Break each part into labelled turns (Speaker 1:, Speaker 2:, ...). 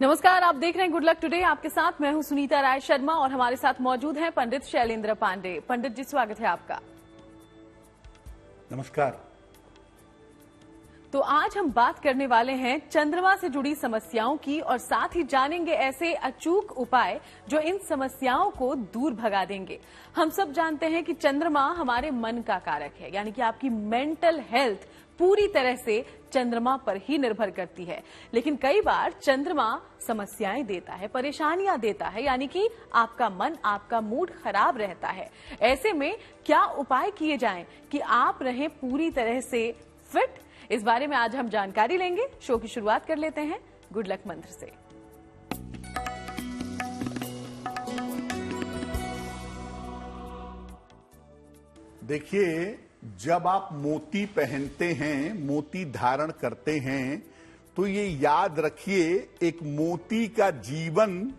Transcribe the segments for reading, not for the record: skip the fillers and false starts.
Speaker 1: नमस्कार, आप देख रहे हैं गुड लक टुडे। आपके साथ मैं हूं सुनीता राय शर्मा और हमारे साथ मौजूद हैं पंडित शैलेंद्र पांडे। पंडित जी, स्वागत है आपका।
Speaker 2: नमस्कार।
Speaker 1: तो आज हम बात करने वाले हैं चंद्रमा से जुड़ी समस्याओं की और साथ ही जानेंगे ऐसे अचूक उपाय जो इन समस्याओं को दूर भगा देंगे। हम सब जानते हैं कि चंद्रमा हमारे मन का कारक है, यानी कि आपकी मेंटल हेल्थ पूरी तरह से चंद्रमा पर ही निर्भर करती है। लेकिन कई बार चंद्रमा समस्याएं देता है, परेशानियां देता है, यानी कि आपका मन, आपका मूड खराब रहता है। ऐसे में क्या उपाय किए जाएं कि आप रहें पूरी तरह से फिट? इस बारे में आज हम जानकारी लेंगे। शो की शुरुआत कर लेते हैं गुड लक मंत्र से।
Speaker 2: देखिए, जब आप मोती पहनते हैं, मोती धारण करते हैं, तो ये याद रखिए, एक मोती का जीवन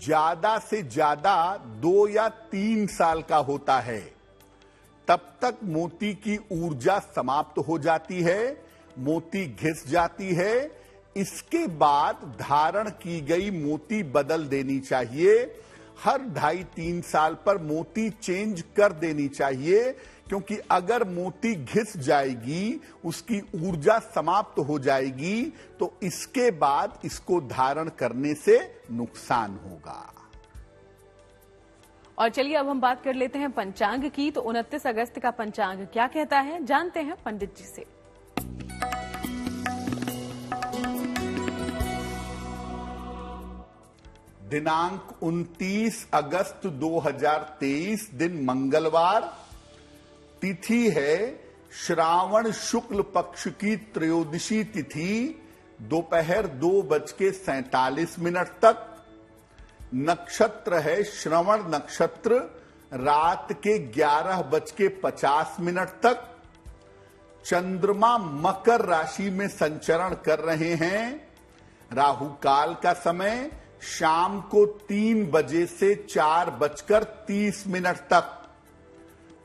Speaker 2: ज्यादा से ज्यादा 2 या 3 साल का होता है। तब तक मोती की ऊर्जा समाप्त हो जाती है, मोती घिस जाती है। इसके बाद धारण की गई मोती बदल देनी चाहिए। हर 2.5-3 साल पर मोती चेंज कर देनी चाहिए, क्योंकि अगर मोती घिस जाएगी, उसकी ऊर्जा समाप्त हो जाएगी, तो इसके बाद इसको धारण करने से नुकसान होगा।
Speaker 1: और चलिए अब हम बात कर लेते हैं पंचांग की। तो 29 अगस्त का पंचांग क्या कहता है, जानते हैं पंडित जी से।
Speaker 2: दिनांक 29 अगस्त 2023, दिन मंगलवार, तिथि है श्रावण शुक्ल पक्ष की त्रयोदशी तिथि, दोपहर 2:47 तक। नक्षत्र है श्रवण नक्षत्र, रात के 11:50 तक। चंद्रमा मकर राशि में संचरण कर रहे हैं। राहु काल का समय शाम को 3 बजे से 4:30 तक।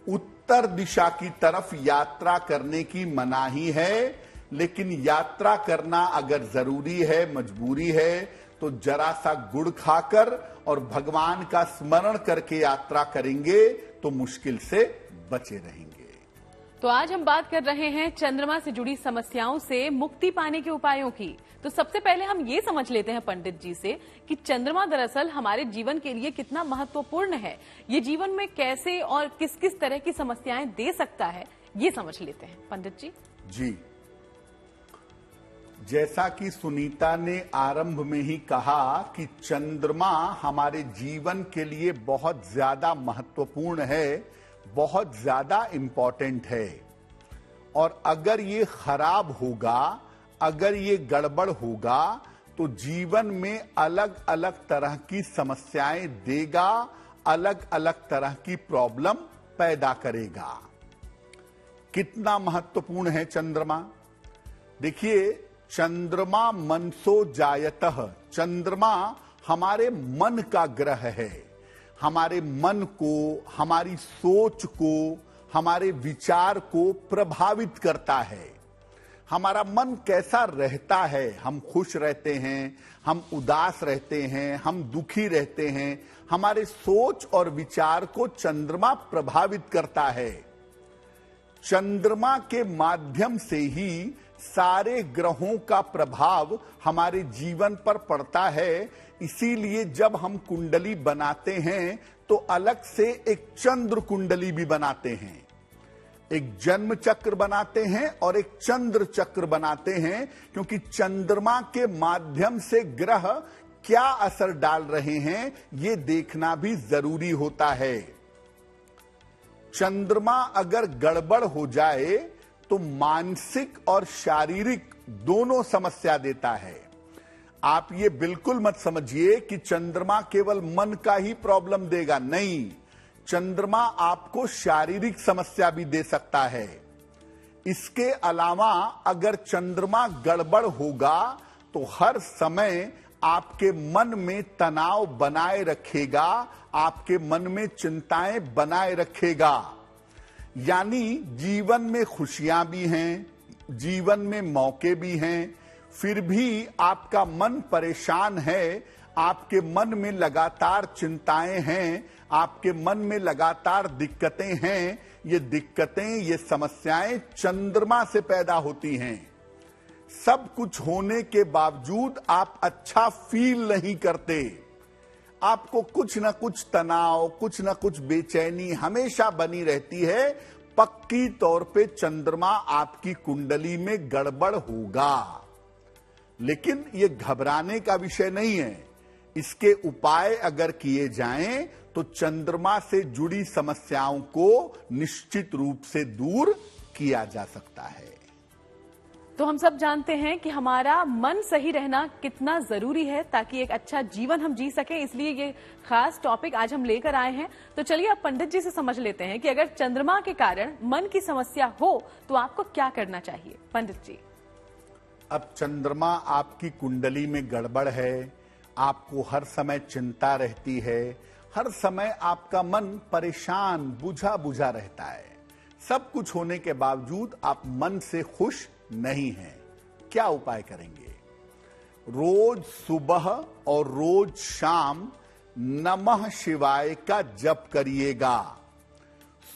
Speaker 2: उत्तर दिशा की तरफ यात्रा करने की मनाही है, लेकिन यात्रा करना अगर जरूरी है, मजबूरी है, तो जरा सा गुड़ खाकर और भगवान का स्मरण करके यात्रा करेंगे तो मुश्किल से बचे रहेंगे।
Speaker 1: तो आज हम बात कर रहे हैं चंद्रमा से जुड़ी समस्याओं से मुक्ति पाने के उपायों की। तो सबसे पहले हम ये समझ लेते हैं पंडित जी से कि चंद्रमा दरअसल हमारे जीवन के लिए कितना महत्वपूर्ण है, ये जीवन में कैसे और किस किस तरह की समस्याएं दे सकता है, ये समझ लेते हैं पंडित जी।
Speaker 2: जी, जैसा कि सुनीता ने आरंभ में ही कहा कि चंद्रमा हमारे जीवन के लिए बहुत ज्यादा महत्वपूर्ण है, बहुत ज्यादा इंपॉर्टेंट है। और अगर ये खराब होगा, अगर ये गड़बड़ होगा, तो जीवन में अलग अलग तरह की समस्याएं देगा, अलग अलग तरह की प्रॉब्लम पैदा करेगा। कितना महत्वपूर्ण है चंद्रमा? देखिए, चंद्रमा मनसो जायतः, चंद्रमा हमारे मन का ग्रह है। हमारे मन को, हमारी सोच को, हमारे विचार को प्रभावित करता है। हमारा मन कैसा रहता है, हम खुश रहते हैं, हम उदास रहते हैं, हम दुखी रहते हैं, हमारे सोच और विचार को चंद्रमा प्रभावित करता है। चंद्रमा के माध्यम से ही सारे ग्रहों का प्रभाव हमारे जीवन पर पड़ता है। इसीलिए जब हम कुंडली बनाते हैं तो अलग से एक चंद्र कुंडली भी बनाते हैं। एक जन्म चक्र बनाते हैं और एक चंद्र चक्र बनाते हैं, क्योंकि चंद्रमा के माध्यम से ग्रह क्या असर डाल रहे हैं ये देखना भी जरूरी होता है। चंद्रमा अगर गड़बड़ हो जाए तो मानसिक और शारीरिक दोनों समस्या देता है। आप ये बिल्कुल मत समझिए कि चंद्रमा केवल मन का ही प्रॉब्लम देगा, नहीं, चंद्रमा आपको शारीरिक समस्या भी दे सकता है। इसके अलावा अगर चंद्रमा गड़बड़ होगा तो हर समय आपके मन में तनाव बनाए रखेगा, आपके मन में चिंताएं बनाए रखेगा। यानी जीवन में खुशियां भी हैं, जीवन में मौके भी हैं, फिर भी आपका मन परेशान है, आपके मन में लगातार चिंताएं हैं, आपके मन में लगातार दिक्कतें हैं, ये दिक्कतें, ये समस्याएं चंद्रमा से पैदा होती हैं। सब कुछ होने के बावजूद आप अच्छा फील नहीं करते, आपको कुछ न कुछ तनाव, कुछ न कुछ बेचैनी हमेशा बनी रहती है। पक्की तौर पे चंद्रमा आपकी कुंडली में गड़बड़ होगा, लेकिन ये घबराने का विषय नहीं है। इसके उपाय अगर किए जाएं तो चंद्रमा से जुड़ी समस्याओं को निश्चित रूप से दूर किया जा सकता है।
Speaker 1: तो हम सब जानते हैं कि हमारा मन सही रहना कितना जरूरी है ताकि एक अच्छा जीवन हम जी सकें, इसलिए ये खास टॉपिक आज हम लेकर आए हैं। तो चलिए अब पंडित जी से समझ लेते हैं कि अगर चंद्रमा के कारण मन की समस्या हो तो आपको क्या करना चाहिए। पंडित जी,
Speaker 2: अब चंद्रमा आपकी कुंडली में गड़बड़ है, आपको हर समय चिंता रहती है, हर समय आपका मन परेशान बुझा बुझा रहता है, सब कुछ होने के बावजूद आप मन से खुश नहीं हैं। क्या उपाय करेंगे? रोज सुबह और रोज शाम नमः शिवाय का जप करिएगा।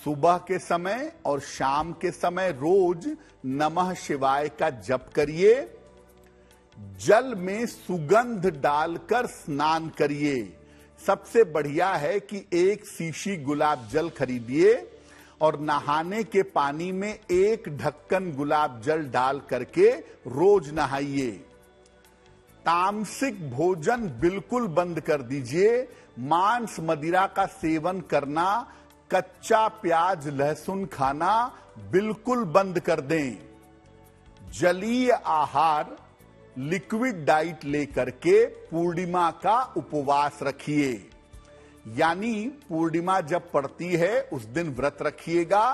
Speaker 2: सुबह के समय और शाम के समय रोज नमः शिवाय का जप करिए। जल में सुगंध डालकर स्नान करिए। सबसे बढ़िया है कि एक शीशी गुलाब जल खरीदिए और नहाने के पानी में एक ढक्कन गुलाब जल डाल करके रोज नहाइए। तामसिक भोजन बिल्कुल बंद कर दीजिए। मांस मदिरा का सेवन करना, कच्चा प्याज लहसुन खाना बिल्कुल बंद कर दें। जलीय आहार, लिक्विड डाइट लेकर के पूर्णिमा का उपवास रखिए। यानी पूर्णिमा जब पड़ती है उस दिन व्रत रखिएगा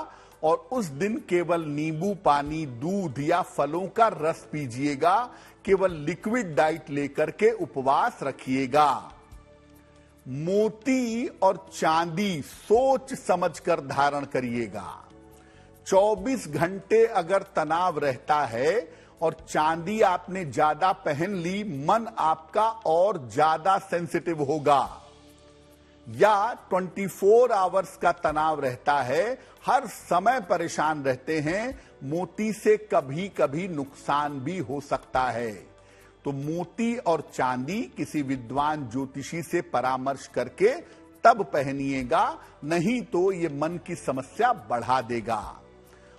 Speaker 2: और उस दिन केवल नींबू पानी, दूध या फलों का रस पीजिएगा। केवल लिक्विड डाइट लेकर के उपवास रखिएगा। मोती और चांदी सोच समझकर धारण करिएगा। 24 घंटे अगर तनाव रहता है और चांदी आपने ज्यादा पहन ली, मन आपका और ज्यादा सेंसिटिव होगा। या 24 आवर्स का तनाव रहता है, हर समय परेशान रहते हैं, मोती से कभी कभी नुकसान भी हो सकता है। तो मोती और चांदी किसी विद्वान ज्योतिषी से परामर्श करके तब पहनिएगा, नहीं तो ये मन की समस्या बढ़ा देगा।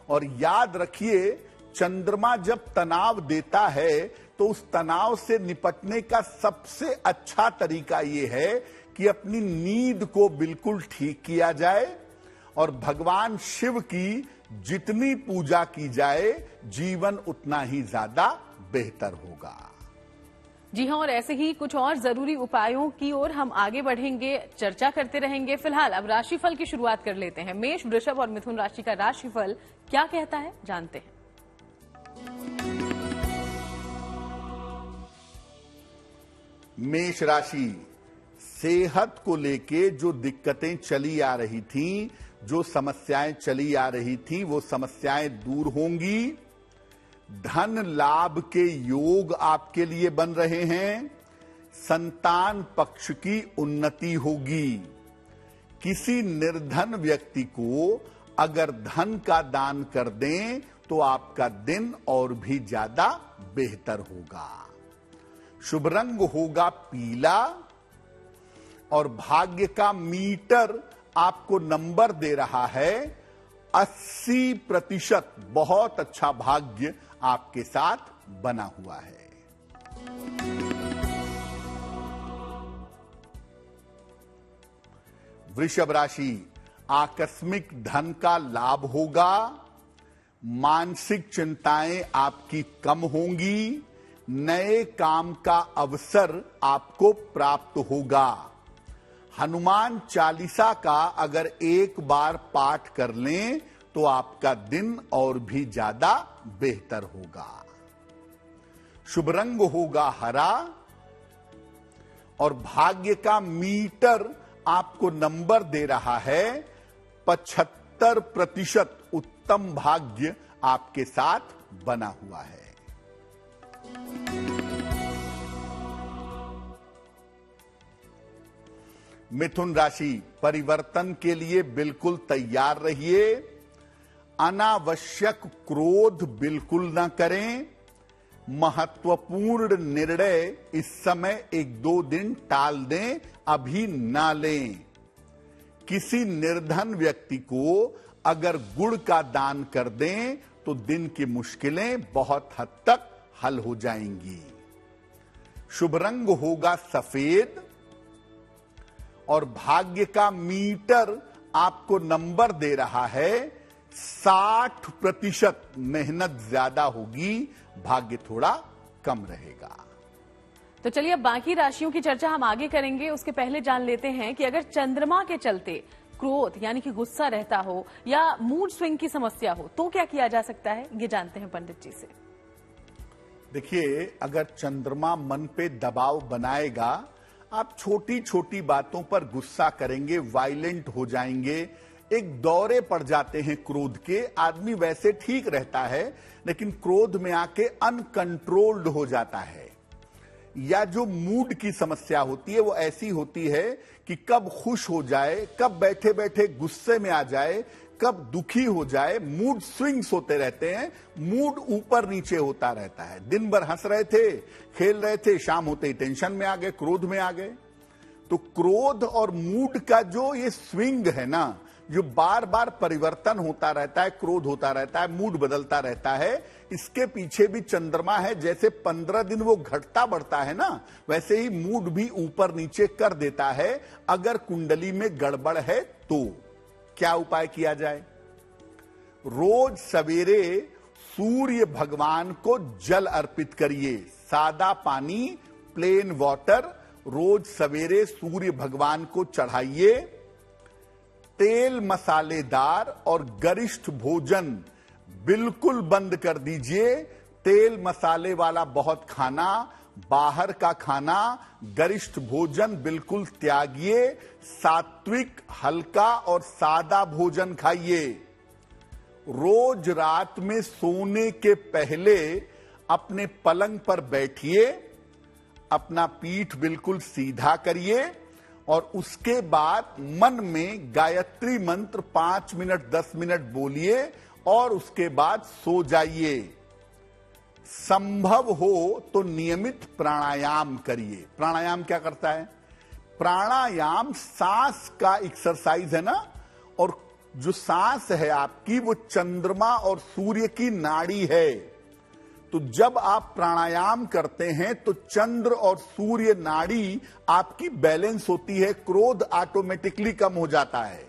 Speaker 2: और याद रखिए, चंद्रमा जब तनाव देता है तो उस तनाव से निपटने का सबसे अच्छा तरीका ये है कि अपनी नींद को बिल्कुल ठीक किया जाए और भगवान शिव की जितनी पूजा की जाए, जीवन उतना ही ज्यादा बेहतर होगा।
Speaker 1: जी हाँ, और ऐसे ही कुछ और जरूरी उपायों की ओर हम आगे बढ़ेंगे, चर्चा करते रहेंगे। फिलहाल अब राशिफल की शुरुआत कर लेते हैं। मेष, वृषभ और मिथुन राशि का राशिफल क्या कहता है, जानते हैं।
Speaker 2: मेष राशि, सेहत को लेके जो दिक्कतें चली आ रही थीं, जो समस्याएं चली आ रही थीं, वो समस्याएं दूर होंगी। धन लाभ के योग आपके लिए बन रहे हैं। संतान पक्ष की उन्नति होगी। किसी निर्धन व्यक्ति को अगर धन का दान कर दें तो आपका दिन और भी ज्यादा बेहतर होगा। शुभ रंग होगा पीला और भाग्य का मीटर आपको नंबर दे रहा है 80%। बहुत अच्छा भाग्य आपके साथ बना हुआ है। वृषभ राशि, आकस्मिक धन का लाभ होगा। मानसिक चिंताएं आपकी कम होंगी। नए काम का अवसर आपको प्राप्त होगा। हनुमान चालीसा का अगर एक बार पाठ कर लें तो आपका दिन और भी ज्यादा बेहतर होगा। शुभ रंग होगा हरा और भाग्य का मीटर आपको नंबर दे रहा है 75%। उत्तम भाग्य आपके साथ बना हुआ है। मिथुन राशि, परिवर्तन के लिए बिल्कुल तैयार रहिए। अनावश्यक क्रोध बिल्कुल न करें। महत्वपूर्ण निर्णय इस समय 1-2 दिन टाल दें, अभी ना लें। किसी निर्धन व्यक्ति को अगर गुड़ का दान कर दें तो दिन की मुश्किलें बहुत हद तक हल हो जाएंगी। शुभ रंग होगा सफेद और भाग्य का मीटर आपको नंबर दे रहा है 60%। मेहनत ज्यादा होगी, भाग्य थोड़ा कम रहेगा।
Speaker 1: तो चलिए अब बाकी राशियों की चर्चा हम आगे करेंगे। उसके पहले जान लेते हैं कि अगर चंद्रमा के चलते क्रोध यानी कि गुस्सा रहता हो या मूड स्विंग की समस्या हो तो क्या किया जा सकता है, ये जानते हैं पंडित जी से।
Speaker 2: देखिए, अगर चंद्रमा मन पे दबाव बनाएगा, आप छोटी छोटी बातों पर गुस्सा करेंगे, वायलेंट हो जाएंगे, एक दौरे पड़ जाते हैं क्रोध के। आदमी वैसे ठीक रहता है लेकिन क्रोध में आके अनकंट्रोल्ड हो जाता है। या जो मूड की समस्या होती है वो ऐसी होती है कि कब खुश हो जाए, कब बैठे बैठे गुस्से में आ जाए, कब दुखी हो जाए। मूड स्विंग्स होते रहते हैं, मूड ऊपर नीचे होता रहता है। दिन भर हंस रहे थे, खेल रहे थे, शाम होते ही टेंशन में आ गए, क्रोध में आ गए। तो क्रोध और मूड का जो ये स्विंग है ना, जो बार बार परिवर्तन होता रहता है, क्रोध होता रहता है, मूड बदलता रहता है, इसके पीछे भी चंद्रमा है। जैसे 15 दिन वो घटता बढ़ता है ना, वैसे ही मूड भी ऊपर नीचे कर देता है। अगर कुंडली में गड़बड़ है तो क्या उपाय किया जाए? रोज सवेरे सूर्य भगवान को जल अर्पित करिए। सादा पानी, प्लेन वाटर रोज सवेरे सूर्य भगवान को चढ़ाइए। तेल मसालेदार और गरिष्ठ भोजन बिल्कुल बंद कर दीजिए। तेल मसाले वाला बहुत खाना, बाहर का खाना, गरिष्ठ भोजन बिल्कुल त्यागिए। सात्विक, हल्का और सादा भोजन खाइए। रोज रात में सोने के पहले अपने पलंग पर बैठिए, अपना पीठ बिल्कुल सीधा करिए और उसके बाद मन में गायत्री मंत्र 5 मिनट 10 मिनट बोलिए और उसके बाद सो जाइए। संभव हो तो नियमित प्राणायाम करिए। प्राणायाम क्या करता है? प्राणायाम सांस का एक्सरसाइज है ना, और जो सांस है आपकी वो चंद्रमा और सूर्य की नाड़ी है। तो जब आप प्राणायाम करते हैं तो चंद्र और सूर्य नाड़ी आपकी बैलेंस होती है, क्रोध ऑटोमेटिकली कम हो जाता है।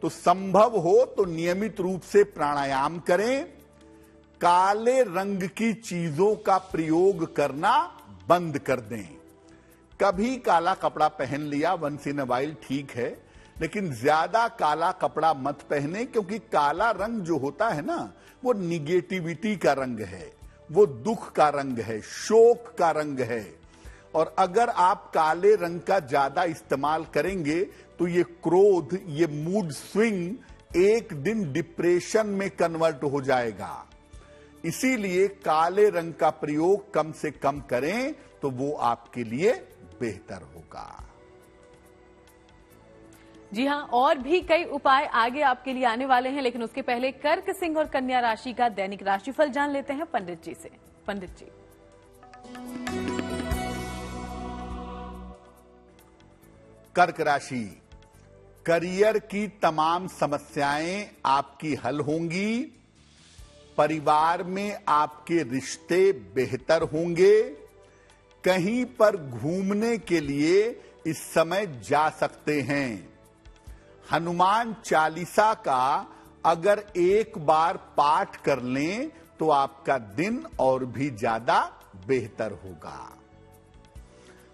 Speaker 2: तो संभव हो तो नियमित रूप से प्राणायाम करें। काले रंग की चीजों का प्रयोग करना बंद कर दें। कभी काला कपड़ा पहन लिया वंस इन अ वाइल ठीक है, लेकिन ज्यादा काला कपड़ा मत पहने, क्योंकि काला रंग जो होता है ना वो निगेटिविटी का रंग है, वो दुख का रंग है, शोक का रंग है। और अगर आप काले रंग का ज्यादा इस्तेमाल करेंगे तो ये क्रोध, ये मूड स्विंग एक दिन डिप्रेशन में कन्वर्ट हो जाएगा। इसीलिए काले रंग का प्रयोग कम से कम करें तो वो आपके लिए बेहतर होगा।
Speaker 1: जी हां, और भी कई उपाय आगे आपके लिए आने वाले हैं, लेकिन उसके पहले कर्क, सिंह और कन्या राशि का दैनिक राशिफल जान लेते हैं पंडित जी से। पंडित जी।
Speaker 2: कर्क राशि, करियर की तमाम समस्याएं आपकी हल होंगी। परिवार में आपके रिश्ते बेहतर होंगे। कहीं पर घूमने के लिए इस समय जा सकते हैं। हनुमान चालीसा का अगर एक बार पाठ कर लें तो आपका दिन और भी ज्यादा बेहतर होगा।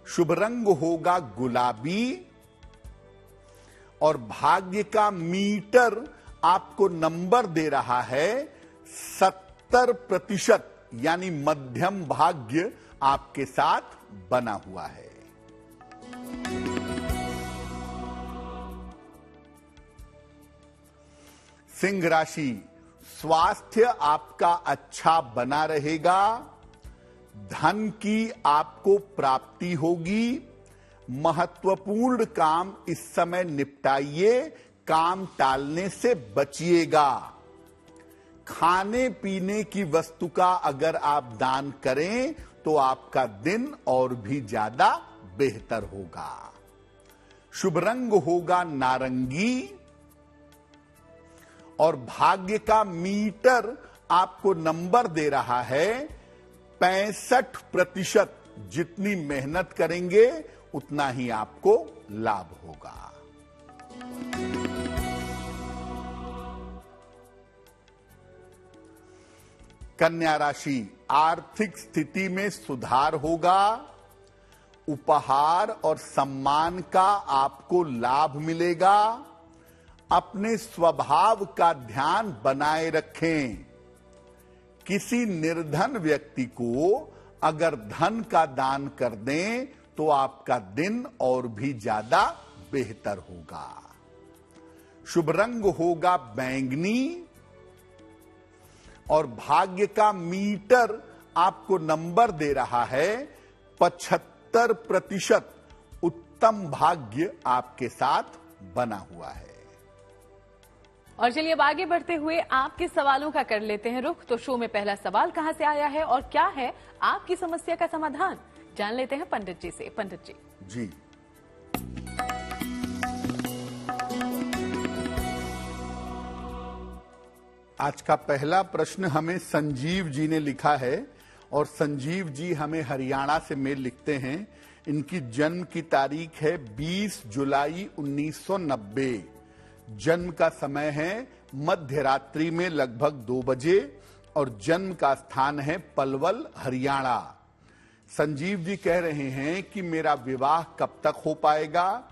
Speaker 2: शुभ रंग होगा गुलाबी और भाग्य का मीटर आपको नंबर दे रहा है 70%, यानी मध्यम भाग्य आपके साथ बना हुआ है। सिंह राशि, स्वास्थ्य आपका अच्छा बना रहेगा। धन की आपको प्राप्ति होगी। महत्वपूर्ण काम इस समय निपटाइए, काम टालने से बचिएगा। खाने पीने की वस्तु का अगर आप दान करें तो आपका दिन और भी ज्यादा बेहतर होगा। शुभ रंग होगा नारंगी और भाग्य का मीटर आपको नंबर दे रहा है 65%। जितनी मेहनत करेंगे उतना ही आपको लाभ होगा। कन्या राशि, आर्थिक स्थिति में सुधार होगा। उपहार और सम्मान का आपको लाभ मिलेगा। अपने स्वभाव का ध्यान बनाए रखें। किसी निर्धन व्यक्ति को अगर धन का दान कर दें तो आपका दिन और भी ज्यादा बेहतर होगा। शुभ रंग होगा बैंगनी और भाग्य का मीटर आपको नंबर दे रहा है 75%। उत्तम भाग्य आपके साथ बना हुआ है।
Speaker 1: और चलिए अब आगे बढ़ते हुए आपके सवालों का कर लेते हैं रुख। तो शो में पहला सवाल कहां से आया है और क्या है आपकी समस्या का समाधान, जान लेते हैं पंडित जी से। पंडित जी।
Speaker 2: आज का पहला प्रश्न हमें संजीव जी ने लिखा है और संजीव जी हमें हरियाणा से मेल लिखते हैं। इनकी जन्म की तारीख है 20 जुलाई 1990। जन्म का समय है मध्य रात्रि में लगभग 2 बजे और जन्म का स्थान है पलवल, हरियाणा। संजीव जी कह रहे हैं कि मेरा विवाह कब तक हो पाएगा,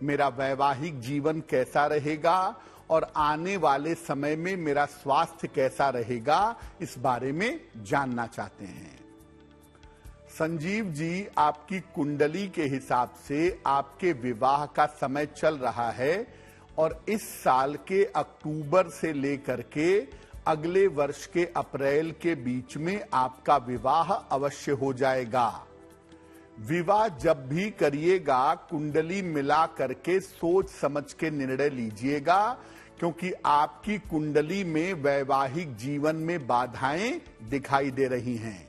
Speaker 2: मेरा वैवाहिक जीवन कैसा रहेगा और आने वाले समय में मेरा स्वास्थ्य कैसा रहेगा, इस बारे में जानना चाहते हैं। संजीव जी, आपकी कुंडली के हिसाब से आपके विवाह का समय चल रहा है और इस साल के अक्टूबर से लेकर के अगले वर्ष के अप्रैल के बीच में आपका विवाह अवश्य हो जाएगा। विवाह जब भी करिएगा कुंडली मिला करके सोच समझ के निर्णय लीजिएगा, क्योंकि आपकी कुंडली में वैवाहिक जीवन में बाधाएं दिखाई दे रही हैं।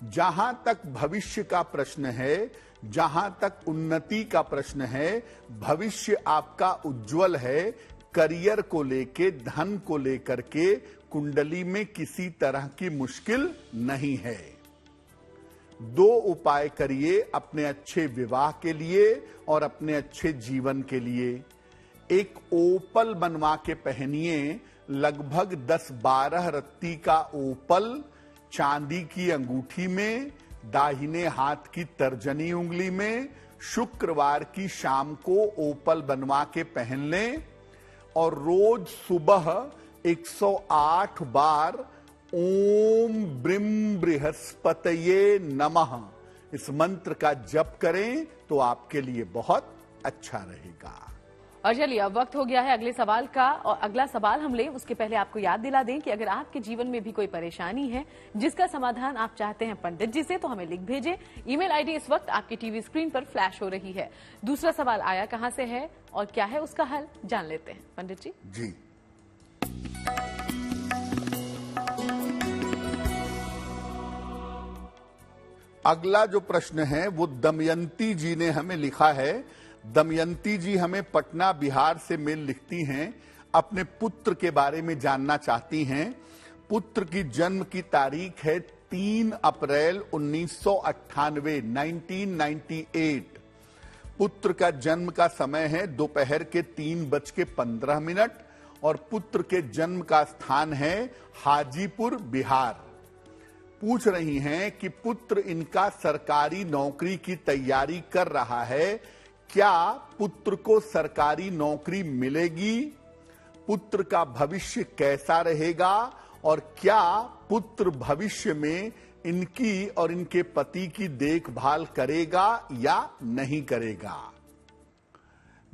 Speaker 2: जहां तक भविष्य का प्रश्न है, जहां तक उन्नति का प्रश्न है, भविष्य आपका उज्जवल है। करियर को लेके, धन को लेकर के कुंडली में किसी तरह की मुश्किल नहीं है। 2 उपाय करिए अपने अच्छे विवाह के लिए और अपने अच्छे जीवन के लिए। एक ओपल बनवा के पहनिए, लगभग 10-12 रत्ती का ओपल चांदी की अंगूठी में, दाहिने हाथ की तर्जनी उंगली में। शुक्रवार की शाम को ओपल बनवा के पहन लें और रोज सुबह 108 बार ओम ब्रीम बृहस्पतये नमः इस मंत्र का जप करें तो आपके लिए बहुत अच्छा रहेगा।
Speaker 1: और चलिए अब वक्त हो गया है अगले सवाल का, और अगला सवाल हम लें उसके पहले आपको याद दिला दें कि अगर आपके जीवन में भी कोई परेशानी है जिसका समाधान आप चाहते हैं पंडित जी से, तो हमें लिख भेजें। ईमेल आईडी इस वक्त आपकी टीवी स्क्रीन पर फ्लैश हो रही है। दूसरा सवाल आया कहां से है और क्या है उसका हल, जान लेते हैं पंडित जी।
Speaker 2: जी, अगला जो प्रश्न है वो दमयंती जी ने हमें लिखा है। दमयंती जी हमें पटना, बिहार से मेल लिखती हैं। अपने पुत्र के बारे में जानना चाहती हैं। पुत्र की जन्म की तारीख है 3 अप्रैल 1998, 1998। पुत्र का जन्म का समय है दोपहर के 3:15 और पुत्र के जन्म का स्थान है हाजीपुर, बिहार। पूछ रही हैं कि पुत्र इनका सरकारी नौकरी की तैयारी कर रहा है, क्या पुत्र को सरकारी नौकरी मिलेगी, पुत्र का भविष्य कैसा रहेगा और क्या पुत्र भविष्य में इनकी और इनके पति की देखभाल करेगा या नहीं करेगा।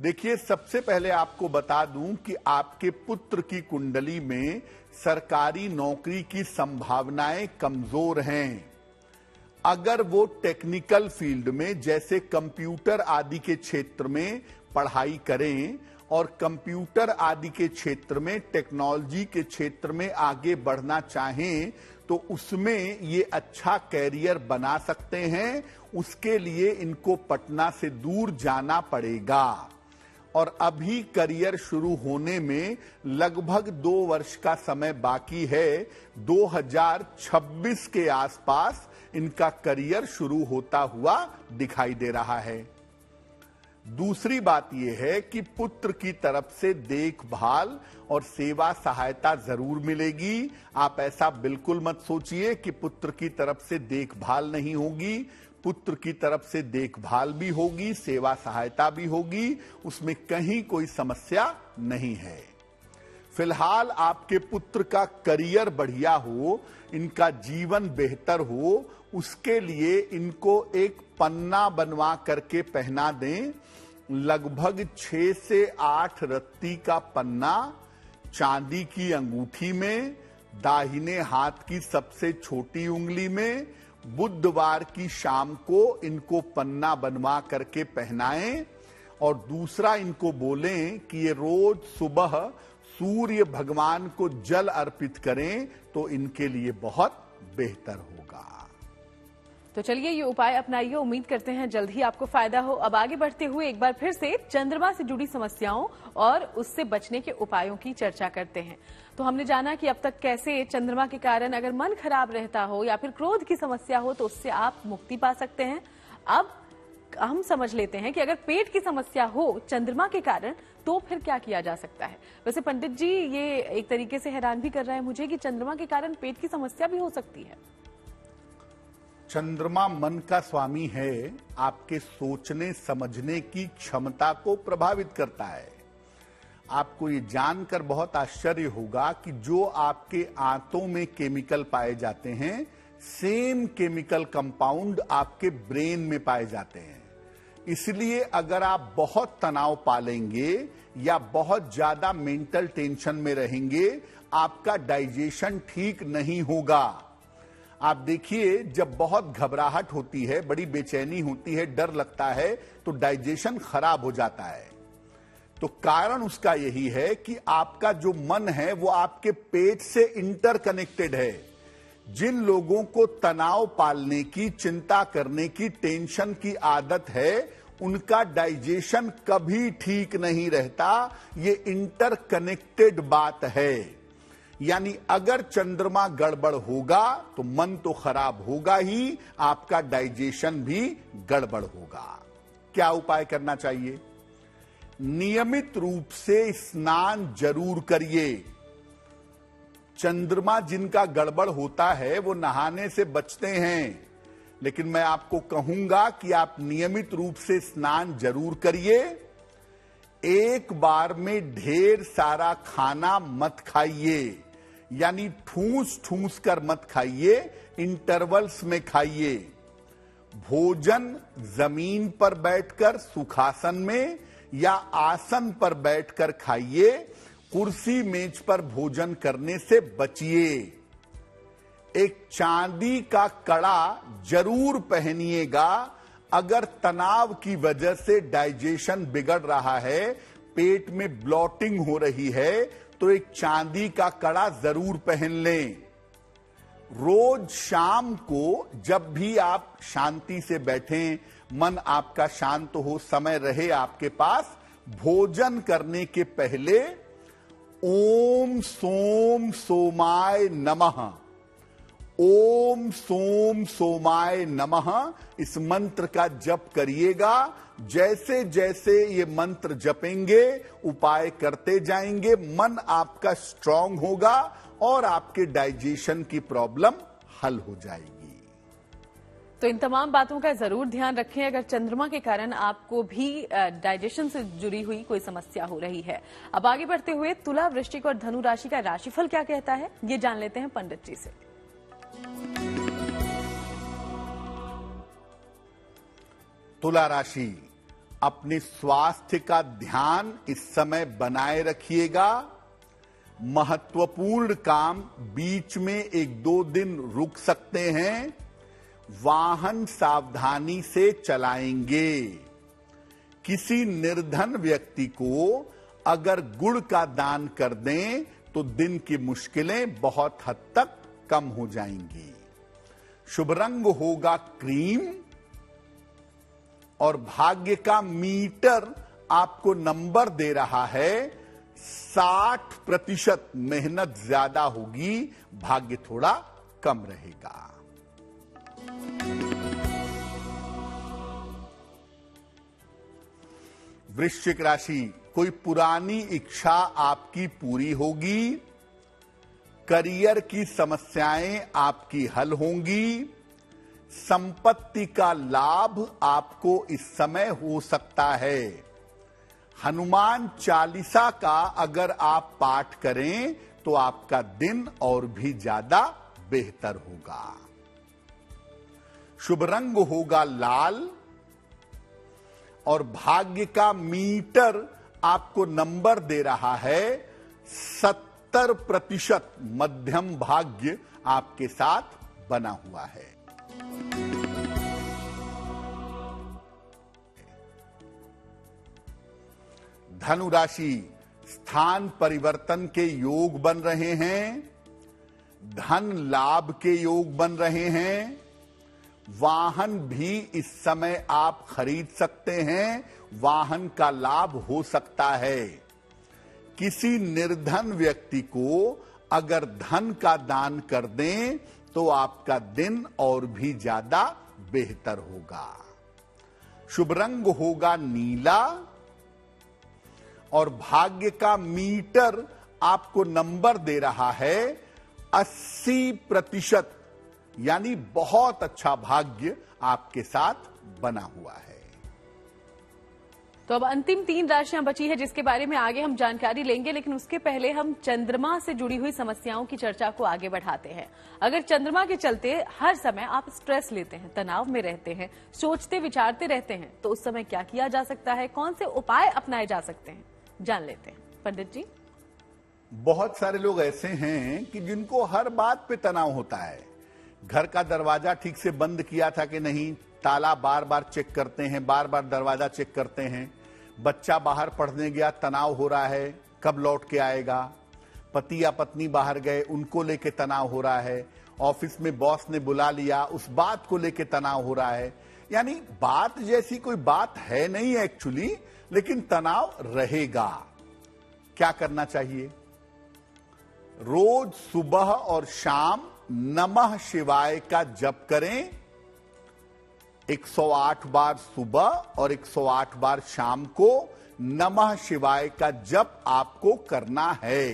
Speaker 2: देखिए, सबसे पहले आपको बता दूं कि आपके पुत्र की कुंडली में सरकारी नौकरी की संभावनाएं कमजोर हैं। अगर वो टेक्निकल फील्ड में जैसे कंप्यूटर आदि के क्षेत्र में पढ़ाई करें और कंप्यूटर आदि के क्षेत्र में टेक्नोलॉजी के क्षेत्र में आगे बढ़ना चाहें तो उसमें ये अच्छा कैरियर बना सकते हैं। उसके लिए इनको पटना से दूर जाना पड़ेगा और अभी करियर शुरू होने में लगभग 2 वर्ष का समय बाकी है। 2026 के आसपास इनका करियर शुरू होता हुआ दिखाई दे रहा है। दूसरी बात यह है कि पुत्र की तरफ से देखभाल और सेवा सहायता जरूर मिलेगी। आप ऐसा बिल्कुल मत सोचिए कि पुत्र की तरफ से देखभाल नहीं होगी। पुत्र की तरफ से देखभाल भी होगी, सेवा सहायता भी होगी, उसमें कहीं कोई समस्या नहीं है। फिलहाल आपके पुत्र का करियर बढ़िया हो, इनका जीवन बेहतर हो, उसके लिए इनको एक पन्ना बनवा करके पहना दें। लगभग 6 से 8 रत्ती का पन्ना चांदी की अंगूठी में, दाहिने हाथ की सबसे छोटी उंगली में, बुधवार की शाम को इनको पन्ना बनवा करके पहनाएं और दूसरा इनको बोलें कि ये रोज सुबह सूर्य भगवान को जल अर्पित करें तो इनके लिए बहुत बेहतर होगा।
Speaker 1: तो चलिए ये उपाय अपनाइए, उम्मीद करते हैं जल्द ही आपको फायदा हो। अब आगे बढ़ते हुए एक बार फिर से चंद्रमा से जुड़ी समस्याओं और उससे बचने के उपायों की चर्चा करते हैं। तो हमने जाना कि अब तक कैसे चंद्रमा के कारण अगर मन खराब रहता हो या फिर क्रोध की समस्या हो तो उससे आप मुक्ति पा सकते हैं। अब हम समझ लेते हैं कि अगर पेट की समस्या हो चंद्रमा के कारण तो फिर क्या किया जा सकता है। वैसे पंडित जी ये एक तरीके से हैरान भी कर रहा है मुझे कि चंद्रमा के कारण पेट की समस्या भी हो सकती है।
Speaker 2: चंद्रमा मन का स्वामी है, आपके सोचने समझने की क्षमता को प्रभावित करता है। आपको ये जानकर बहुत आश्चर्य होगा कि जो आपके आंतों में केमिकल पाए जाते हैं, सेम केमिकल कंपाउंड आपके ब्रेन में पाए जाते हैं। इसलिए अगर आप बहुत तनाव पालेंगे या बहुत ज्यादा मेंटल टेंशन में रहेंगे, आपका डाइजेशन ठीक नहीं होगा। आप देखिए जब बहुत घबराहट होती है, बड़ी बेचैनी होती है, डर लगता है तो डाइजेशन खराब हो जाता है। तो कारण उसका यही है कि आपका जो मन है वो आपके पेट से इंटरकनेक्टेड है। जिन लोगों को तनाव पालने की, चिंता करने की, टेंशन की आदत है, उनका डाइजेशन कभी ठीक नहीं रहता। ये इंटरकनेक्टेड बात है। यानी अगर चंद्रमा गड़बड़ होगा तो मन तो खराब होगा ही, आपका डाइजेशन भी गड़बड़ होगा। क्या उपाय करना चाहिए? नियमित रूप से स्नान जरूर करिए। चंद्रमा जिनका गड़बड़ होता है वो नहाने से बचते हैं, लेकिन मैं आपको कहूंगा कि आप नियमित रूप से स्नान जरूर करिए। एक बार में ढेर सारा खाना मत खाइए, यानी ठूस ठूस कर मत खाइए, इंटरवल्स में खाइए। भोजन जमीन पर बैठकर सुखासन में या आसन पर बैठकर खाइए। कुर्सी मेज पर भोजन करने से बचिए। एक चांदी का कड़ा जरूर पहनिएगा। अगर तनाव की वजह से डाइजेशन बिगड़ रहा है, पेट में ब्लॉटिंग हो रही है, तो एक चांदी का कड़ा जरूर पहन लें। रोज शाम को जब भी आप शांति से बैठें, मन आपका शांत हो, समय रहे आपके पास, भोजन करने के पहले ओम सोम सोमाय नमः, ओम सोम सोमाय नमः इस मंत्र का जप करिएगा। जैसे जैसे ये मंत्र जपेंगे, उपाय करते जाएंगे, मन आपका स्ट्रांग होगा और आपके डाइजेशन की प्रॉब्लम हल हो जाएगी।
Speaker 1: तो इन तमाम बातों का जरूर ध्यान रखें अगर चंद्रमा के कारण आपको भी डाइजेशन से जुड़ी हुई कोई समस्या हो रही है। अब आगे बढ़ते हुए तुला, वृश्चिक और धनु राशि का राशिफल क्या कहता है, ये जान लेते हैं पंडित जी से।
Speaker 2: तुला राशि, अपने स्वास्थ्य का ध्यान इस समय बनाए रखिएगा। महत्वपूर्ण काम बीच में 1-2 दिन रुक सकते हैं। वाहन सावधानी से चलाएंगे। किसी निर्धन व्यक्ति को अगर गुड़ का दान कर दें तो दिन की मुश्किलें बहुत हद तक कम हो जाएंगी। शुभ रंग होगा क्रीम और भाग्य का मीटर आपको नंबर दे रहा है 60%। मेहनत ज्यादा होगी, भाग्य थोड़ा कम रहेगा। वृश्चिक राशि, कोई पुरानी इच्छा आपकी पूरी होगी। करियर की समस्याएं आपकी हल होंगी। संपत्ति का लाभ आपको इस समय हो सकता है। हनुमान चालीसा का अगर आप पाठ करें तो आपका दिन और भी ज्यादा बेहतर होगा। शुभ रंग होगा लाल और भाग्य का मीटर आपको नंबर दे रहा है 70%। मध्यम भाग्य आपके साथ बना हुआ है। धनु राशि, स्थान परिवर्तन के योग बन रहे हैं। धन लाभ के योग बन रहे हैं। वाहन भी इस समय आप खरीद सकते हैं। वाहन का लाभ हो सकता है। किसी निर्धन व्यक्ति को अगर धन का दान कर दें तो आपका दिन और भी ज्यादा बेहतर होगा। शुभ रंग होगा नीला और भाग्य का मीटर आपको नंबर दे रहा है 80%। यानी बहुत अच्छा भाग्य आपके साथ बना हुआ है।
Speaker 1: तो अब अंतिम 3 राशियां बची है जिसके बारे में आगे हम जानकारी लेंगे, लेकिन उसके पहले हम चंद्रमा से जुड़ी हुई समस्याओं की चर्चा को आगे बढ़ाते हैं। अगर चंद्रमा के चलते हर समय आप स्ट्रेस लेते हैं, तनाव में रहते हैं, सोचते विचारते रहते हैं, तो उस समय क्या किया जा सकता है, कौन से उपाय अपनाए जा सकते हैं, जान लेते हैं। पंडित जी,
Speaker 2: बहुत सारे लोग ऐसे हैं कि जिनको हर बात पे तनाव होता है। घर का दरवाजा ठीक से बंद किया था कि नहीं, ताला बार बार चेक करते हैं, बार बार दरवाजा चेक करते हैं। बच्चा बाहर पढ़ने गया, तनाव हो रहा है, कब लौट के आएगा। पति या पत्नी बाहर गए, उनको लेके तनाव हो रहा है। ऑफिस में बॉस ने बुला लिया, उस बात को लेके तनाव हो रहा है। यानी बात जैसी कोई बात है नहीं एक्चुअली, लेकिन तनाव रहेगा। क्या करना चाहिए? रोज सुबह और शाम नमः शिवाय का जप करें। 108 बार सुबह और 108 बार शाम को नमः शिवाय का जप आपको करना है।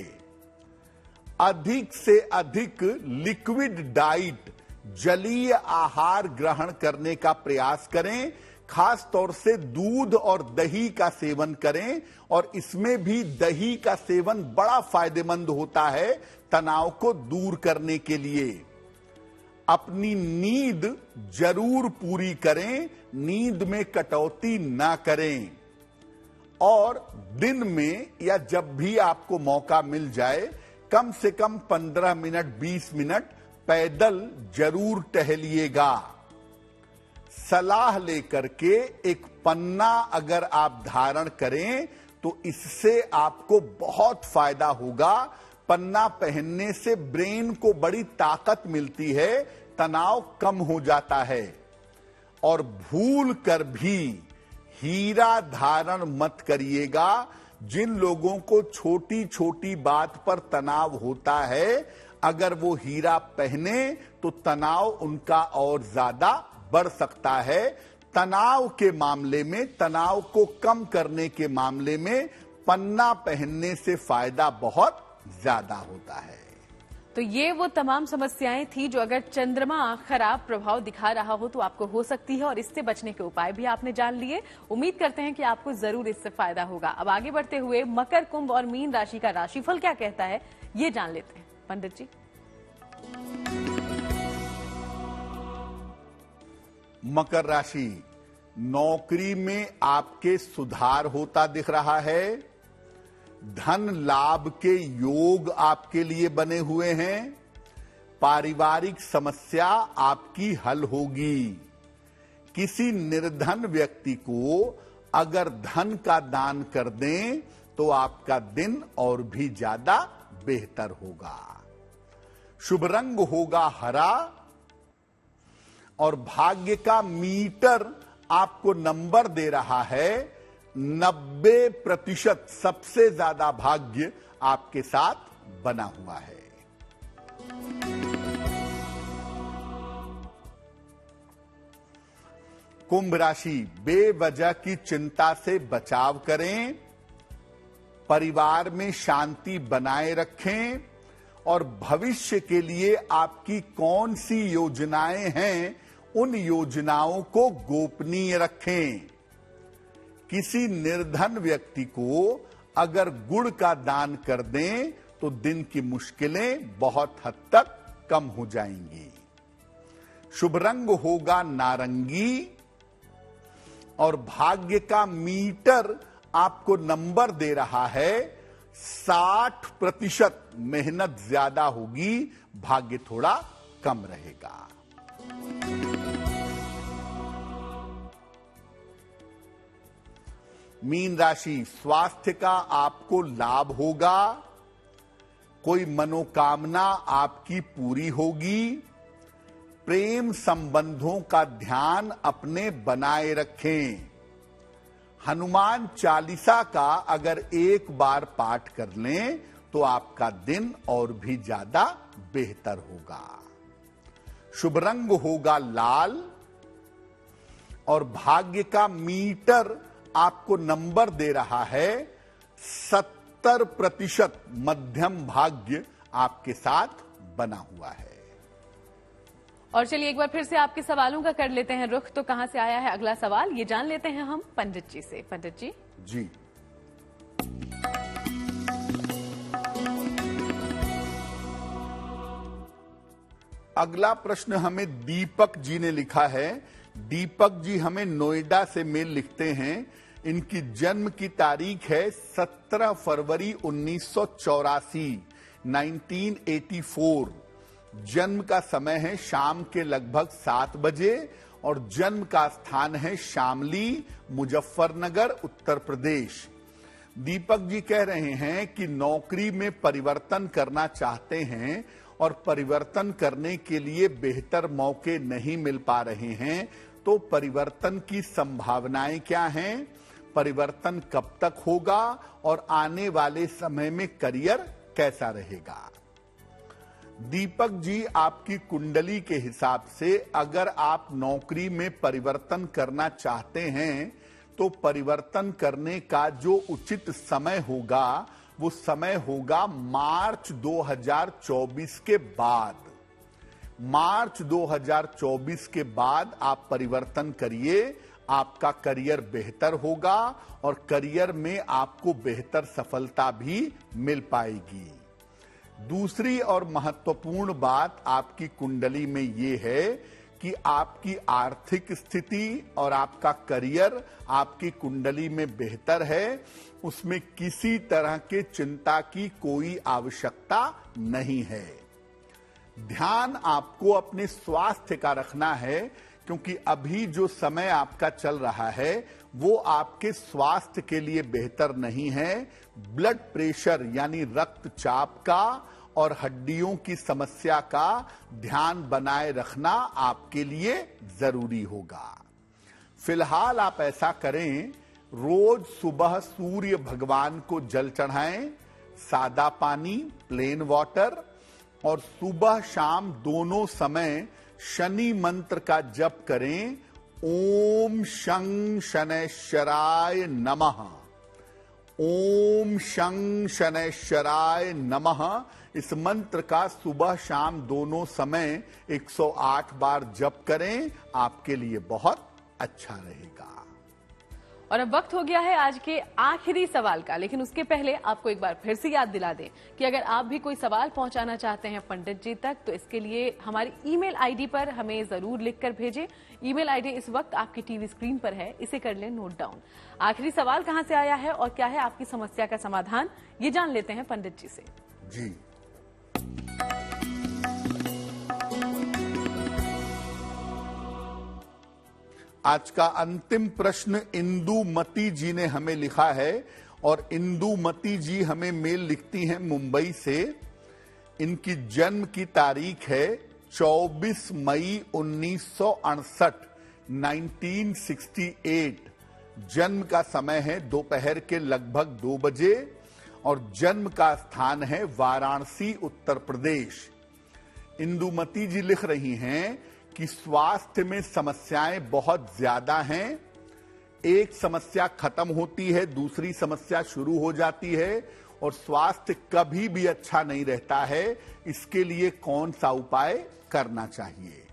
Speaker 2: अधिक से अधिक लिक्विड डाइट, जलीय आहार ग्रहण करने का प्रयास करें। खास तौर से दूध और दही का सेवन करें, और इसमें भी दही का सेवन बड़ा फायदेमंद होता है तनाव को दूर करने के लिए। अपनी नींद जरूर पूरी करें, नींद में कटौती ना करें, और दिन में या जब भी आपको मौका मिल जाए कम से कम 15 मिनट 20 मिनट पैदल जरूर टहलिएगा। सलाह लेकर के एक पन्ना अगर आप धारण करें तो इससे आपको बहुत फायदा होगा। पन्ना पहनने से ब्रेन को बड़ी ताकत मिलती है, तनाव कम हो जाता है। और भूल कर भी हीरा धारण मत करिएगा। जिन लोगों को छोटी छोटी बात पर तनाव होता है, अगर वो हीरा पहने तो तनाव उनका और ज्यादा बढ़ सकता है। तनाव के मामले में, तनाव को कम करने के मामले में पन्ना पहनने से फायदा बहुत ज्यादा होता है।
Speaker 1: तो ये वो तमाम समस्याएं थी जो अगर चंद्रमा खराब प्रभाव दिखा रहा हो तो आपको हो सकती है, और इससे बचने के उपाय भी आपने जान लिए। उम्मीद करते हैं कि आपको जरूर इससे फायदा होगा। अब आगे बढ़ते हुए मकर, कुंभ और मीन राशि का राशिफल क्या कहता है ये जान लेते हैं। पंडित जी,
Speaker 2: मकर राशि, नौकरी में आपके सुधार होता दिख रहा है। धन लाभ के योग आपके लिए बने हुए हैं। पारिवारिक समस्या आपकी हल होगी। किसी निर्धन व्यक्ति को अगर धन का दान कर दें तो आपका दिन और भी ज्यादा बेहतर होगा। शुभ रंग होगा हरा और भाग्य का मीटर आपको नंबर दे रहा है 90%। सबसे ज्यादा भाग्य आपके साथ बना हुआ है। कुंभ राशि, बेवजह की चिंता से बचाव करें, परिवार में शांति बनाए रखें और भविष्य के लिए आपकी कौन सी योजनाएं हैं उन योजनाओं को गोपनीय रखें। किसी निर्धन व्यक्ति को अगर गुड़ का दान कर दें तो दिन की मुश्किलें बहुत हद तक कम हो जाएंगी। शुभ रंग होगा नारंगी और भाग्य का मीटर आपको नंबर दे रहा है 60%। मेहनत ज्यादा होगी, भाग्य थोड़ा कम रहेगा। मीन राशि, स्वास्थ्य का आपको लाभ होगा, कोई मनोकामना आपकी पूरी होगी। प्रेम संबंधों का ध्यान अपने बनाए रखें। हनुमान चालीसा का अगर एक बार पाठ कर लें तो आपका दिन और भी ज्यादा बेहतर होगा। शुभ रंग होगा लाल और भाग्य का मीटर आपको नंबर दे रहा है 70%। मध्यम भाग्य आपके साथ बना हुआ है।
Speaker 1: और चलिए एक बार फिर से आपके सवालों का कर लेते हैं रुख। तो कहां से आया है अगला सवाल, ये जान लेते हैं हम पंडित जी से। पंडित जी
Speaker 2: जी, अगला प्रश्न हमें दीपक जी ने लिखा है। दीपक जी हमें नोएडा से मेल लिखते हैं। इनकी जन्म की तारीख है 17 फरवरी 1984, 1984। जन्म का समय है शाम के लगभग 7 बजे और जन्म का स्थान है शामली, मुजफ्फरनगर, उत्तर प्रदेश। दीपक जी कह रहे हैं कि नौकरी में परिवर्तन करना चाहते हैं और परिवर्तन करने के लिए बेहतर मौके नहीं मिल पा रहे हैं। तो परिवर्तन की संभावनाएं क्या हैं, परिवर्तन कब तक होगा और आने वाले समय में करियर कैसा रहेगा। दीपक जी, आपकी कुंडली के हिसाब से अगर आप नौकरी में परिवर्तन करना चाहते हैं तो परिवर्तन करने का जो उचित समय होगा वो समय होगा मार्च 2024 के बाद। मार्च 2024 के बाद आप परिवर्तन करिए, आपका करियर बेहतर होगा और करियर में आपको बेहतर सफलता भी मिल पाएगी। दूसरी और महत्वपूर्ण बात आपकी कुंडली में ये है कि आपकी आर्थिक स्थिति और आपका करियर आपकी कुंडली में बेहतर है। उसमें किसी तरह के चिंता की कोई आवश्यकता नहीं है। ध्यान आपको अपने स्वास्थ्य का रखना है क्योंकि अभी जो समय आपका चल रहा है वो आपके स्वास्थ्य के लिए बेहतर नहीं है। ब्लड प्रेशर यानी रक्तचाप का और हड्डियों की समस्या का ध्यान बनाए रखना आपके लिए जरूरी होगा। फिलहाल आप ऐसा करें, रोज सुबह सूर्य भगवान को जल चढ़ाएं, सादा पानी, प्लेन वाटर, और सुबह शाम दोनों समय शनि मंत्र का जप करें। ओम शं शनैश्चराय नमः, ओम शं शनैश्चराय नमः। इस मंत्र का सुबह शाम दोनों समय 108 बार जप करें, आपके लिए बहुत अच्छा रहेगा।
Speaker 1: और अब वक्त हो गया है आज के आखिरी सवाल का, लेकिन उसके पहले आपको एक बार फिर से याद दिला दें कि अगर आप भी कोई सवाल पहुंचाना चाहते हैं पंडित जी तक तो इसके लिए हमारी ईमेल आईडी पर हमें जरूर लिखकर भेजें। ईमेल आईडी इस वक्त आपकी टीवी स्क्रीन पर है, इसे कर लें नोट डाउन। आखिरी सवाल कहां से आया है और क्या है आपकी समस्या का समाधान, ये जान लेते हैं पंडित जी से।
Speaker 2: जी, आज का अंतिम प्रश्न इंदुमती जी ने हमें लिखा है और इंदुमती जी हमें मेल लिखती हैं मुंबई से। इनकी जन्म की तारीख है 24 मई 1968, 1968। जन्म का समय है दोपहर के लगभग 2 बजे और जन्म का स्थान है वाराणसी, उत्तर प्रदेश। इंदुमती जी लिख रही हैं कि स्वास्थ्य में समस्याएं बहुत ज्यादा हैं। एक समस्या खत्म होती है, दूसरी समस्या शुरू हो जाती है और स्वास्थ्य कभी भी अच्छा नहीं रहता है। इसके लिए कौन सा उपाय करना चाहिए?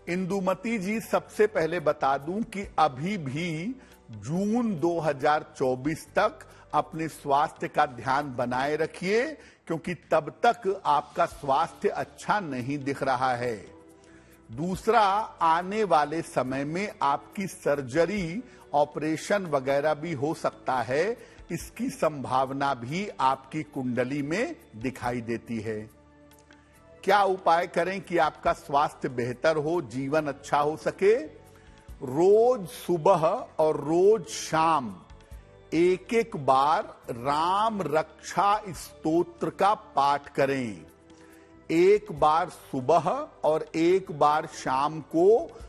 Speaker 2: इंदुमती जी, सबसे पहले बता दूं कि अभी भी जून 2024 तक अपने स्वास्थ्य का ध्यान बनाए रखिए, क्योंकि तब तक आपका स्वास्थ्य अच्छा नहीं दिख रहा है। दूसरा, आने वाले समय में आपकी सर्जरी, ऑपरेशन वगैरह भी हो सकता है। इसकी संभावना भी आपकी कुंडली में दिखाई देती है। क्या उपाय करें कि आपका स्वास्थ्य बेहतर हो, जीवन अच्छा हो सके? रोज सुबह और रोज शाम एक बार राम रक्षा स्तोत्र का पाठ करें। एक बार सुबह और एक बार शाम को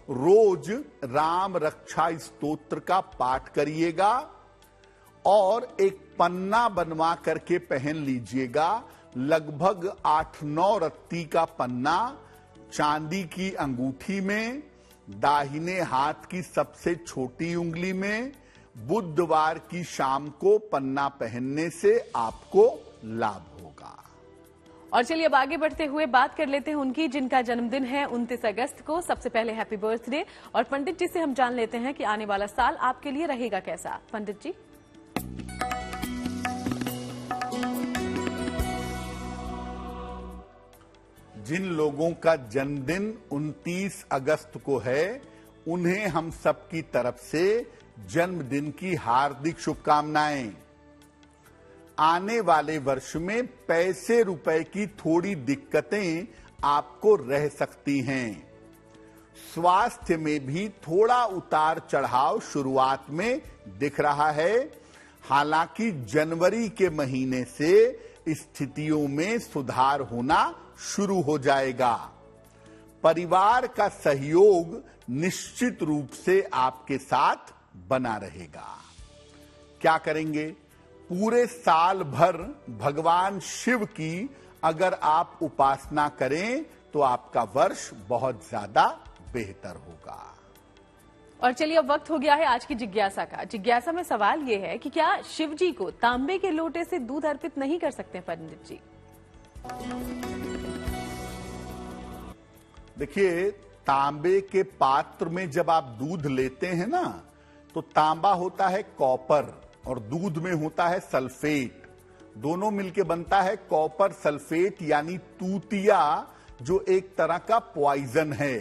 Speaker 2: रोज राम रक्षा स्तोत्र का पाठ करिएगा और एक पन्ना बनवा करके पहन लीजिएगा। लगभग 8-9 रत्ती का पन्ना, चांदी की अंगूठी में, दाहिने हाथ की सबसे छोटी उंगली में। बुधवार की शाम को पन्ना पहनने से आपको लाभ होगा।
Speaker 1: और चलिए अब आगे बढ़ते हुए बात कर लेते हैं उनकी जिनका जन्मदिन है 29 अगस्त को। सबसे पहले हैप्पी बर्थडे। और पंडित जी से हम जान लेते हैं कि आने वाला साल आपके लिए रहेगा कैसा। पंडित जी।
Speaker 2: जिन लोगों का जन्मदिन 29 अगस्त को है, उन्हें हम सबकी तरफ से जन्मदिन की हार्दिक शुभकामनाएं। आने वाले वर्ष में पैसे रुपए की थोड़ी दिक्कतें आपको रह सकती हैं। स्वास्थ्य में भी थोड़ा उतार चढ़ाव शुरुआत में दिख रहा है। हालांकि जनवरी के महीने से स्थितियों में सुधार होना शुरू हो जाएगा। परिवार का सहयोग निश्चित रूप से आपके साथ बना रहेगा। क्या करेंगे? पूरे साल भर भगवान शिव की अगर आप उपासना करें तो आपका वर्ष बहुत ज्यादा बेहतर होगा।
Speaker 1: और चलिए अब वक्त हो गया है आज की जिज्ञासा का। जिज्ञासा में सवाल यह है कि क्या शिव जी को तांबे के लोटे से दूध अर्पित नहीं कर सकते पंडित जी?
Speaker 2: देखिए, तांबे के पात्र में जब आप दूध लेते हैं ना, तो तांबा होता है कॉपर और दूध में होता है सल्फेट। दोनों मिलके बनता है कॉपर सल्फेट, यानी तूतिया, जो एक तरह का पॉइजन है।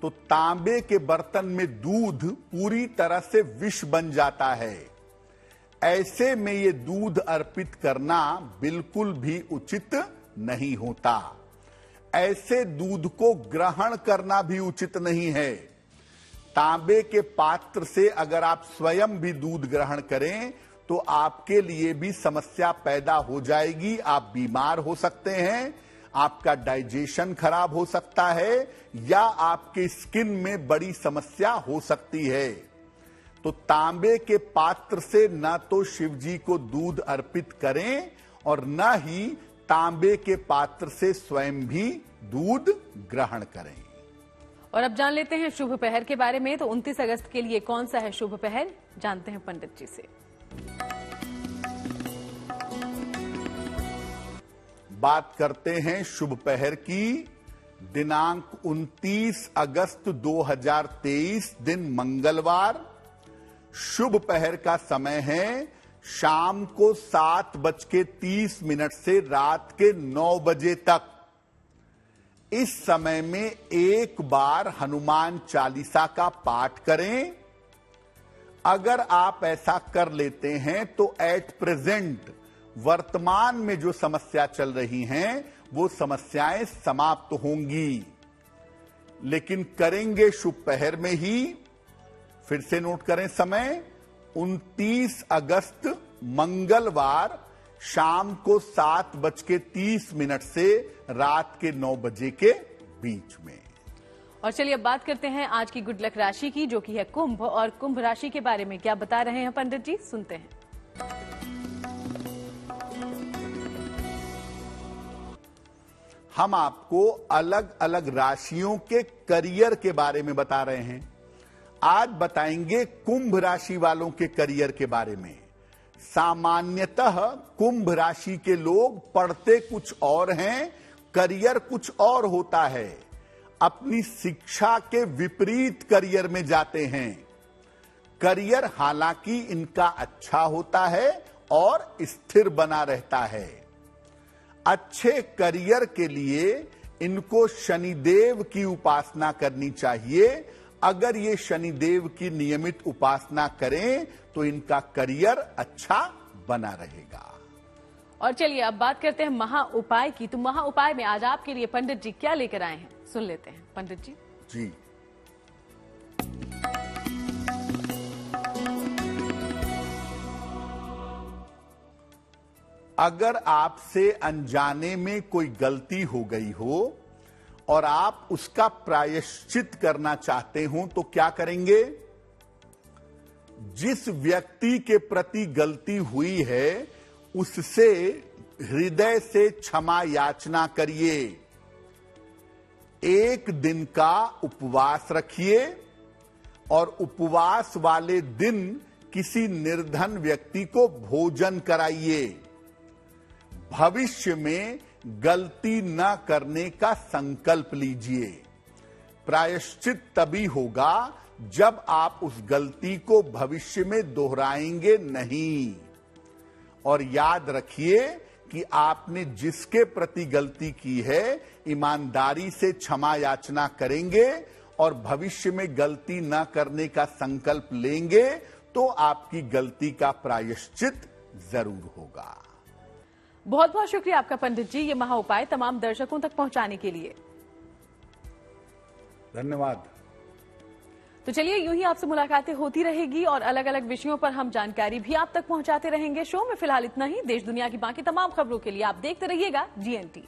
Speaker 2: तो तांबे के बर्तन में दूध पूरी तरह से विष बन जाता है। ऐसे में ये दूध अर्पित करना बिल्कुल भी उचित नहीं होता। ऐसे दूध को ग्रहण करना भी उचित नहीं है। तांबे के पात्र से अगर आप स्वयं भी दूध ग्रहण करें तो आपके लिए भी समस्या पैदा हो जाएगी। आप बीमार हो सकते हैं, आपका डाइजेशन खराब हो सकता है या आपके स्किन में बड़ी समस्या हो सकती है। तो तांबे के पात्र से न तो शिव जी को दूध अर्पित करें और न ही तांबे के पात्र से स्वयं भी दूध ग्रहण करें।
Speaker 1: और अब जान लेते हैं शुभ पहर के बारे में। तो 29 अगस्त के लिए कौन सा है शुभ पहर, जानते हैं पंडित जी से।
Speaker 2: बात करते हैं शुभ पहर की। दिनांक 29 अगस्त 2023, दिन मंगलवार। शुभ पहर का समय है शाम को 7:30 से रात के 9 बजे तक। इस समय में एक बार हनुमान चालीसा का पाठ करें। अगर आप ऐसा कर लेते हैं तो एट प्रेजेंट, वर्तमान में जो समस्या चल रही हैं वो समस्याएं समाप्त होंगी। लेकिन करेंगे शुभ पहर में ही फिर से नोट करें समय, 29 अगस्त मंगलवार शाम को 7:30 से रात के 9 बजे के बीच में।
Speaker 1: और चलिए अब बात करते हैं आज की गुड लक राशि की, जो कि है कुंभ। और कुंभ राशि के बारे में क्या बता रहे हैं पंडित जी, सुनते हैं।
Speaker 2: हम आपको अलग अलग राशियों के करियर के बारे में बता रहे हैं। आज बताएंगे कुंभ राशि वालों के करियर के बारे में। सामान्यतः कुंभ राशि के लोग पढ़ते कुछ और हैं, करियर कुछ और होता है। अपनी शिक्षा के विपरीत करियर में जाते हैं। करियर हालांकि इनका अच्छा होता है और स्थिर बना रहता है। अच्छे करियर के लिए इनको शनिदेव की उपासना करनी चाहिए। अगर ये शनिदेव की नियमित उपासना करें तो इनका करियर अच्छा बना रहेगा।
Speaker 1: और चलिए अब बात करते हैं महा उपाय की। तो महा उपाय में आज आपके लिए पंडित जी क्या लेकर आए हैं, सुन लेते हैं पंडित जी।
Speaker 2: जी, अगर आपसे अनजाने में कोई गलती हो गई हो और आप उसका प्रायश्चित करना चाहते हो तो क्या करेंगे? जिस व्यक्ति के प्रति गलती हुई है उससे हृदय से क्षमा याचना करिए। 1 दिन का उपवास रखिए और उपवास वाले दिन किसी निर्धन व्यक्ति को भोजन कराइए। भविष्य में गलती न करने का संकल्प लीजिए। प्रायश्चित तभी होगा जब आप उस गलती को भविष्य में दोहराएंगे नहीं। और याद रखिए कि आपने जिसके प्रति गलती की है ईमानदारी से क्षमा याचना करेंगे और भविष्य में गलती न करने का संकल्प लेंगे तो आपकी गलती का प्रायश्चित जरूर होगा।
Speaker 1: बहुत बहुत शुक्रिया आपका पंडित जी, ये महा उपाय तमाम दर्शकों तक पहुंचाने के लिए।
Speaker 2: धन्यवाद।
Speaker 1: तो चलिए यूं ही आपसे मुलाकातें होती रहेगी और अलग अलग विषयों पर हम जानकारी भी आप तक पहुंचाते रहेंगे। शो में फिलहाल इतना ही। देश दुनिया की बाकी तमाम खबरों के लिए आप देखते रहिएगा GNT।